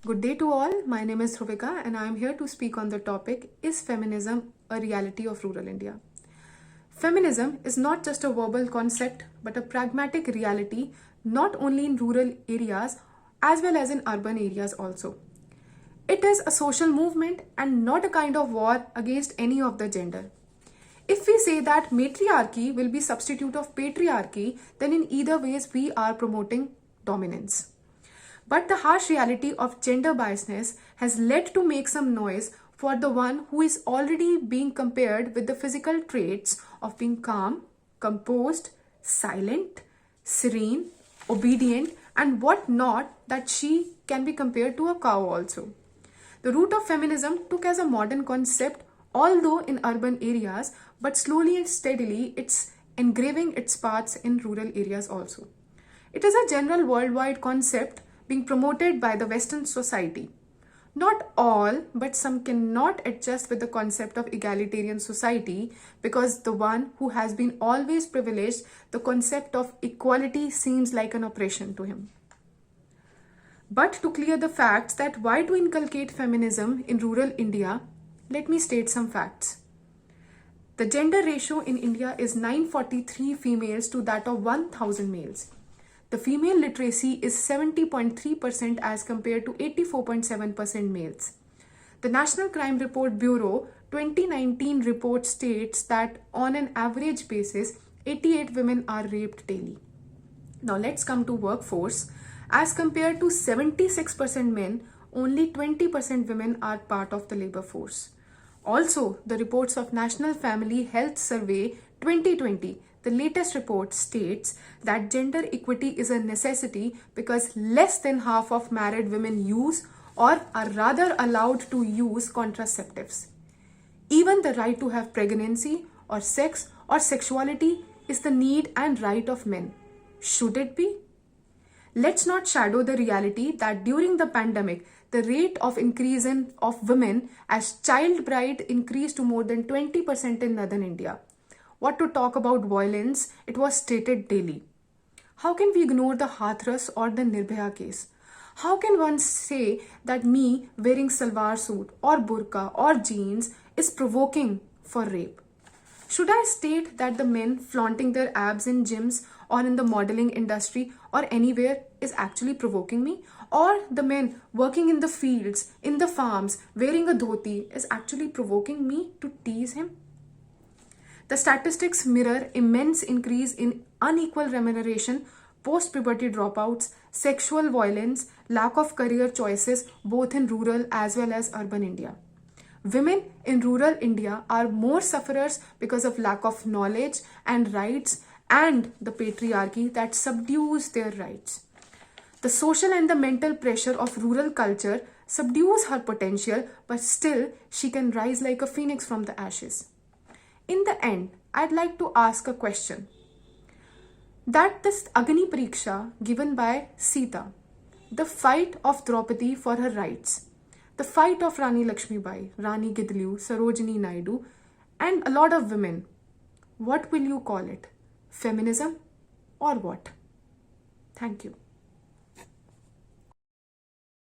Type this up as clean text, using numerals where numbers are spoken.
Good day to all. My name is Dhruvika and I am here to speak on the topic, is feminism a reality of rural India? Feminism is not just a verbal concept but a pragmatic reality not only in rural areas as well as in urban areas also. It is a social movement and not a kind of war against any of the gender. If we say that matriarchy will be substitute of patriarchy, then in either ways we are promoting dominance. But the harsh reality of gender biasness has led to make some noise for the one who is already being compared with the physical traits of being calm, composed, silent, serene, obedient, and what not, that she can be compared to a cow also. The root of feminism took as a modern concept, although in urban areas, but slowly and steadily it's engraving its parts in rural areas also. It is a general worldwide concept being promoted by the Western society. Not all, but some cannot adjust with the concept of egalitarian society because the one who has been always privileged, the concept of equality seems like an oppression to him. But to clear the facts that why to inculcate feminism in rural India, let me state some facts. The gender ratio in India is 943 females to that of 1000 males. The female literacy is 70.3% as compared to 84.7% males. The National Crime Report Bureau 2019 report states that on an average basis, 88 women are raped daily. Now let's come to workforce. As compared to 76% men, only 20% women are part of the labor force. Also, the reports of National Family Health Survey 2020, the latest report states that gender equity is a necessity because less than half of married women use or are rather allowed to use contraceptives. Even the right to have pregnancy or sex or sexuality is the need and right of men. Should it be? Let's not shadow the reality that during the pandemic, the rate of increase of women as child bride increased to more than 20% in northern India. What to talk about violence, it was stated daily. How can we ignore the Hathras or the Nirbhaya case? How can one say that me wearing salwar suit or burqa or jeans is provoking for rape? Should I state that the men flaunting their abs in gyms or in the modeling industry or anywhere is actually provoking me? Or the men working in the fields, in the farms, wearing a dhoti is actually provoking me to tease him? The statistics mirror immense increase in unequal remuneration, post-puberty dropouts, sexual violence, lack of career choices both in rural as well as urban India. Women in rural India are more sufferers because of lack of knowledge and rights and the patriarchy that subdues their rights. The social and the mental pressure of rural culture subdues her potential, but still she can rise like a phoenix from the ashes. In the end, I'd like to ask a question. That this Agni Pariksha given by Sita, the fight of Draupadi for her rights, the fight of Rani Lakshmibai, Rani Gidliu, Sarojini Naidu, and a lot of women, what will you call it? Feminism or what? Thank you.